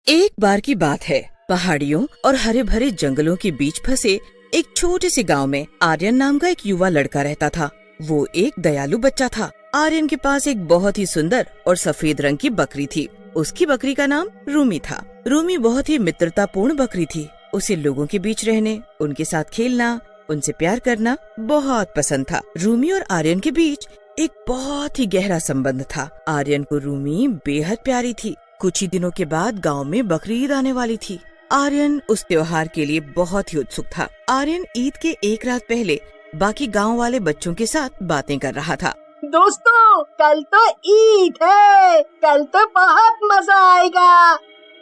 एक बार की बात है, पहाड़ियों और हरे भरे जंगलों के बीच फंसे एक छोटे से गांव में आर्यन नाम का एक युवा लड़का रहता था। वो एक दयालु बच्चा था। आर्यन के पास एक बहुत ही सुंदर और सफेद रंग की बकरी थी। उसकी बकरी का नाम रूमी था। रूमी बहुत ही मित्रतापूर्ण बकरी थी। उसे लोगों के बीच रहने, उनके साथ खेलना, उनसे प्यार करना बहुत पसंद था। रूमी और आर्यन के बीच एक बहुत ही गहरा संबंध था। आर्यन को रूमी बेहद प्यारी थी। कुछ ही दिनों के बाद गांव में बकरी ईद आने वाली थी। आर्यन उस त्योहार के लिए बहुत ही उत्सुक था। आर्यन ईद के एक रात पहले बाकी गांव वाले बच्चों के साथ बातें कर रहा था। दोस्तों, कल तो ईद है, कल तो बहुत मजा आएगा।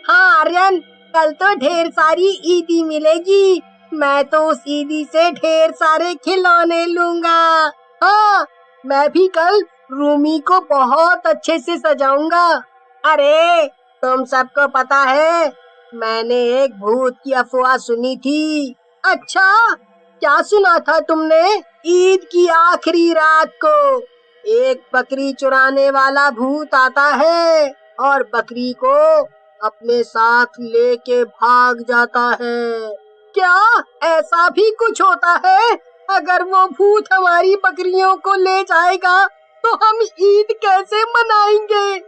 हाँ आर्यन, कल तो ढेर सारी ईदी मिलेगी। मैं तो उस ईदी से ढेर सारे खिलौने लूंगा। हाँ, मैं भी कल रूमी को बहुत अच्छे से सजाऊंगा। अरे, तुम सबको पता है, मैंने एक भूत की अफवाह सुनी थी। अच्छा, क्या सुना था तुमने? ईद की आखिरी रात को एक बकरी चुराने वाला भूत आता है और बकरी को अपने साथ लेके भाग जाता है। क्या ऐसा भी कुछ होता है? अगर वो भूत हमारी बकरियों को ले जाएगा तो हम ईद कैसे मनाएंगे?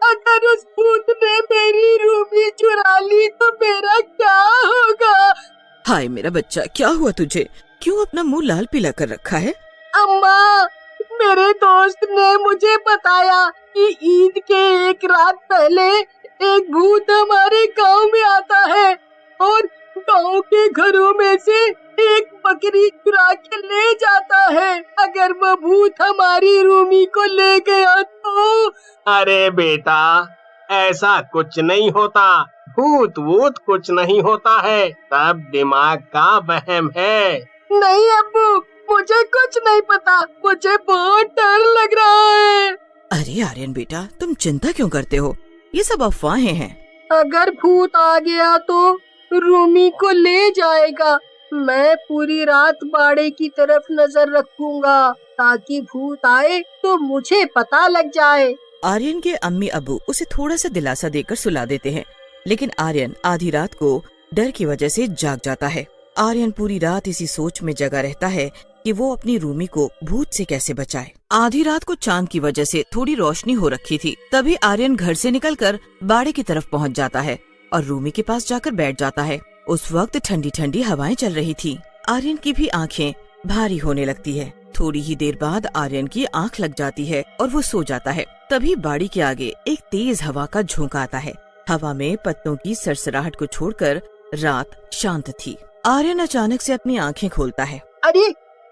अगर उस भूत ने मेरी रूमी चुरा ली तो मेरा क्या होगा? हाय मेरा बच्चा, क्या हुआ तुझे? क्यों अपना मुंह लाल पीला कर रखा है? अम्मा, मेरे दोस्त ने मुझे बताया कि ईद के एक रात पहले एक भूत हमारे गांव में आता है और गांव के घरों में से एक बकरी चुरा के ले जाता है। अगर वो भूत हमारी रूमी को ले गया तो? अरे बेटा, ऐसा कुछ नहीं होता। भूत वूत कुछ नहीं होता है, सब दिमाग का वहम है। नहीं अब्बू, मुझे कुछ नहीं पता। मुझे बहुत डर लग रहा है। अरे आर्यन बेटा, तुम चिंता क्यों करते हो? ये सब अफवाहें हैं। अगर भूत आ गया तो रूमी को ले जाएगा। मैं पूरी रात बाड़े की तरफ नजर रखूंगा ताकि भूत आए तो मुझे पता लग जाए। आर्यन के अम्मी अब्बू उसे थोड़ा सा दिलासा देकर सुला देते हैं, लेकिन आर्यन आधी रात को डर की वजह से जाग जाता है। आर्यन पूरी रात इसी सोच में जगा रहता है कि वो अपनी रूमी को भूत से कैसे बचाए। आधी रात को चांद की वजह से थोड़ी रोशनी हो रखी थी। तभी आर्यन घर से निकलकर बाड़े की तरफ पहुंच जाता है और रूमी के पास जाकर बैठ जाता है। उस वक्त ठंडी ठंडी हवाएं चल रही थी। आर्यन की भी आंखें भारी होने लगती है। थोड़ी ही देर बाद आर्यन की आंख लग जाती है और वो सो जाता है। तभी बाड़ी के आगे एक तेज हवा का झोंका आता है। हवा में पत्तों की सरसराहट को छोड़कर रात शांत थी। आर्यन अचानक से अपनी आंखें खोलता है। अरे,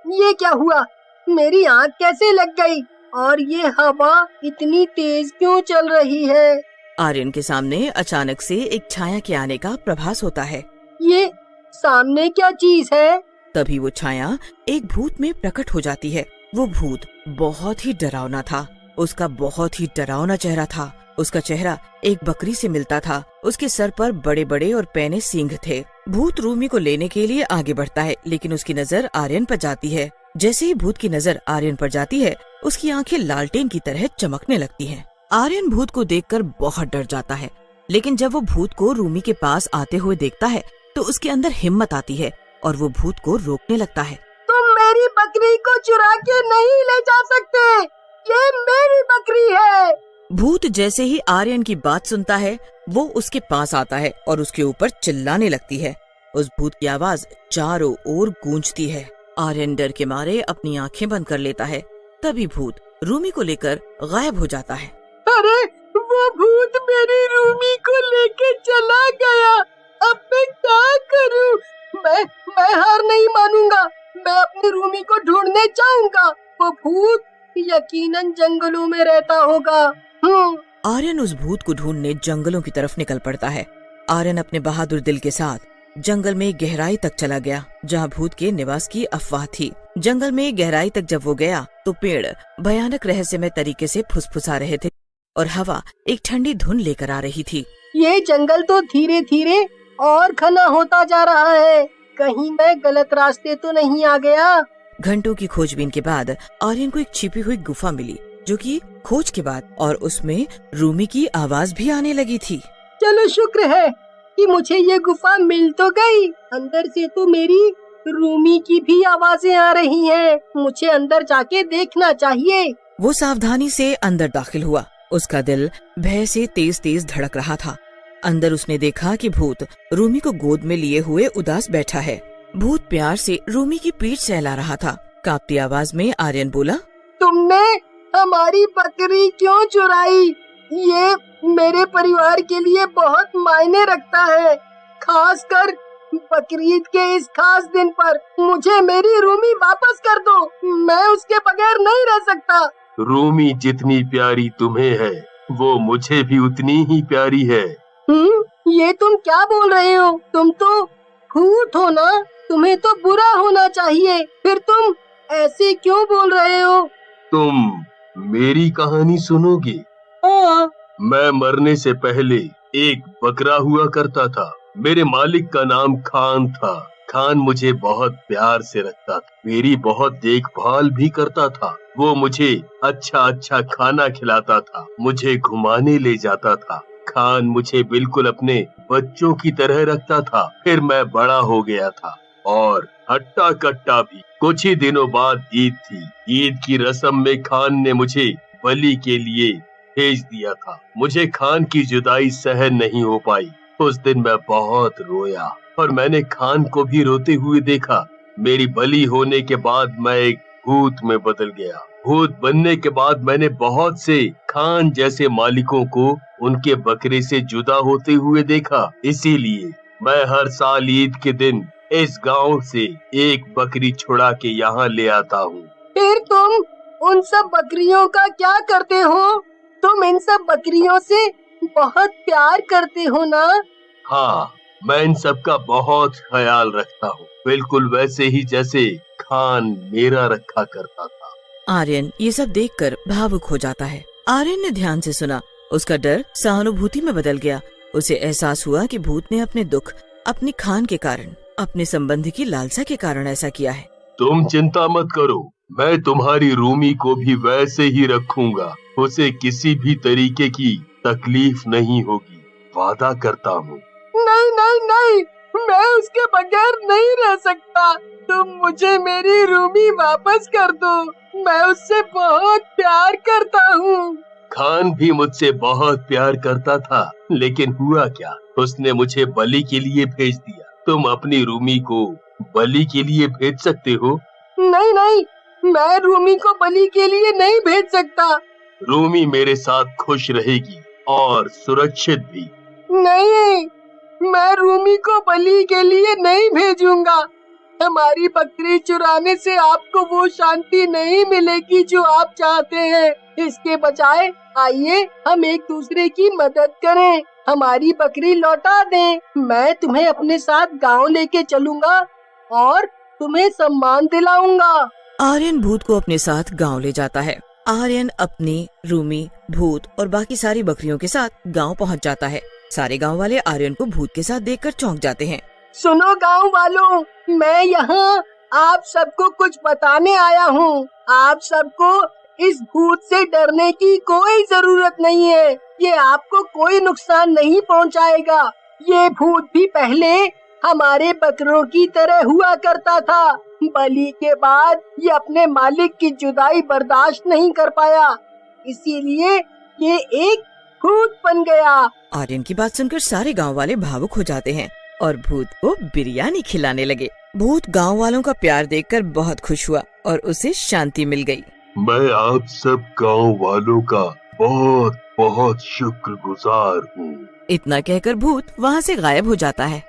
ये क्या हुआ? मेरी आंख कैसे लग गई? और ये हवा इतनी तेज क्यों चल रही है? आर्यन के सामने अचानक से एक छाया के आने का प्रभास होता है। ये सामने क्या चीज है? तभी वो छाया एक भूत में प्रकट हो जाती है। वो भूत बहुत ही डरावना था। उसका बहुत ही डरावना चेहरा था। उसका चेहरा एक बकरी से मिलता था। उसके सर पर बड़े बड़े और पैने सींग थे। भूत रूमी को लेने के लिए आगे बढ़ता है, लेकिन उसकी नजर आर्यन पर जाती है। जैसे ही भूत की नजर आर्यन पर जाती है, उसकी आंखें लालटेन की तरह चमकने लगती हैं। आर्यन भूत को देखकर बहुत डर जाता है, लेकिन जब वो भूत को रूमी के पास आते हुए देखता है तो उसके अंदर हिम्मत आती है और वो भूत को रोकने लगता है। तुम मेरी बकरी को चुरा के नहीं ले जा सकते, ये मेरी बकरी है। भूत जैसे ही आर्यन की बात सुनता है, वो उसके पास आता है और उसके ऊपर चिल्लाने लगती है। उस भूत की आवाज चारों ओर गूंजती है। आर्यन डर के मारे अपनी आंखें बंद कर लेता है। तभी भूत रूमी को लेकर गायब हो जाता है। अरे, वो भूत मेरी रूमी को लेके चला गया। अब मैं क्या करूं? मैं हार नहीं मानूंगा। मैं अपनी रूमी को ढूंढने जाऊंगा। वो भूत यकीनन जंगलों में रहता होगा। आर्यन उस भूत को ढूंढने जंगलों की तरफ निकल पड़ता है। आर्यन अपने बहादुर दिल के साथ जंगल में गहराई तक चला गया, जहाँ भूत के निवास की अफवाह थी। जंगल में गहराई तक जब वो गया तो पेड़ भयानक रहस्यमय तरीके से फुसफुसा रहे थे और हवा एक ठंडी धुन लेकर आ रही थी। ये जंगल तो धीरे धीरे और घना होता जा रहा है। कहीं मैं गलत रास्ते तो नहीं आ गया? घंटों की खोजबीन के बाद आर्यन को एक छिपी हुई गुफा मिली, जो कि खोज के बाद, और उसमें रूमी की आवाज भी आने लगी थी। चलो शुक्र है कि मुझे ये गुफा मिल तो गई। अंदर से तो मेरी रूमी की भी आवाजें आ रही हैं। मुझे अंदर जाके देखना चाहिए। वो सावधानी से अंदर दाखिल हुआ। उसका दिल भय से तेज तेज धड़क रहा था। अंदर उसने देखा कि भूत रूमी को गोद में लिए हुए उदास बैठा है। भूत प्यार से रूमी की पीठ सहला रहा था। कांपती आवाज में आर्यन बोला, तुमने हमारी बकरी क्यों चुराई? ये मेरे परिवार के लिए बहुत मायने रखता है, खासकर बकरीद के इस खास दिन पर। मुझे मेरी रूमी वापस कर दो, मैं उसके बगैर नहीं रह सकता। रूमी जितनी प्यारी तुम्हें है, वो मुझे भी उतनी ही प्यारी है। ये तुम क्या बोल रहे हो? तुम तो भूत हो ना, तुम्हें तो बुरा होना चाहिए। फिर तुम ऐसे क्यों बोल रहे हो? तुम मेरी कहानी सुनोगे? हाँ। मैं मरने से पहले एक बकरा हुआ करता था। मेरे मालिक का नाम खान था। खान मुझे बहुत प्यार से रखता था, मेरी बहुत देखभाल भी करता था। वो मुझे अच्छा अच्छा खाना खिलाता था, मुझे घुमाने ले जाता था। खान मुझे बिल्कुल अपने बच्चों की तरह रखता था। फिर मैं बड़ा हो गया था और हट्टा कट्टा भी। कुछ ही दिनों बाद ईद थी। ईद की रस्म में खान ने मुझे बलि के लिए भेज दिया था। मुझे खान की जुदाई सहन नहीं हो पाई। उस दिन मैं बहुत रोया और मैंने खान को भी रोते हुए देखा। मेरी बलि होने के बाद मैं एक भूत में बदल गया। भूत बनने के बाद मैंने बहुत से खान जैसे मालिकों को उनके बकरे से जुदा होते हुए देखा। इसीलिए मैं हर साल ईद के दिन इस गांव से एक बकरी छुड़ा के यहाँ ले आता हूँ। फिर तुम उन सब बकरियों का क्या करते हो? तुम इन सब बकरियों से बहुत प्यार करते हो ना? हाँ, मैं इन सब का बहुत ख्याल रखता हूँ, बिल्कुल वैसे ही जैसे खान मेरा रखा करता था। आर्यन ये सब देखकर भावुक हो जाता है। आर्यन ने ध्यान से सुना। उसका डर सहानुभूति में बदल गया। उसे एहसास हुआ कि भूत ने अपने दुख अपनी खान के कारण, अपने संबंधी की लालसा के कारण ऐसा किया है। तुम चिंता मत करो, मैं तुम्हारी रूमी को भी वैसे ही रखूंगा। उसे किसी भी तरीके की तकलीफ नहीं होगी, वादा करता हूँ। नहीं नहीं नहीं, मैं उसके बगैर नहीं रह सकता। तुम मुझे मेरी रूमी वापस कर दो, मैं उससे बहुत प्यार करता हूँ। खान भी मुझसे बहुत प्यार करता था, लेकिन हुआ क्या, उसने मुझे बलि के लिए भेज दिया। तुम अपनी रूमी को बलि के लिए भेज सकते हो? नहीं नहीं, मैं रूमी को बलि के लिए नहीं भेज सकता। रूमी मेरे साथ खुश रहेगी और सुरक्षित भी। नहीं, मैं रूमी को बलि के लिए नहीं भेजूंगा। हमारी बकरी चुराने से आपको वो शांति नहीं मिलेगी जो आप चाहते हैं। इसके बजाय आइए हम एक दूसरे की मदद करें, हमारी बकरी लौटा दें। मैं तुम्हें अपने साथ गांव लेके चलूंगा और तुम्हें सम्मान दिलाऊंगा। आर्यन भूत को अपने साथ गांव ले जाता है। आर्यन अपनी, रूमी, भूत और बाकी सारी बकरियों के साथ गांव पहुंच जाता है। सारे गांव वाले आर्यन को भूत के साथ देखकर चौंक जाते हैं। सुनो गांव वालों, मैं यहाँ आप सबको कुछ बताने आया हूँ। आप सबको इस भूत से डरने की कोई जरूरत नहीं है। ये आपको कोई नुकसान नहीं पहुँचाएगा। ये भूत भी पहले हमारे बकरों की तरह हुआ करता था। बलि के बाद ये अपने मालिक की जुदाई बर्दाश्त नहीं कर पाया, इसीलिए ये एक भूत बन गया। आर्यन की बात सुनकर सारे गांव वाले भावुक हो जाते हैं और भूत को बिरयानी खिलाने लगे। भूत गांव वालों का प्यार देखकर बहुत खुश हुआ और उसे शांति मिल गई। मैं आप सब गांव वालों का बहुत बहुत शुक्रगुजार हूँ। इतना कहकर भूत वहाँ से गायब हो जाता है।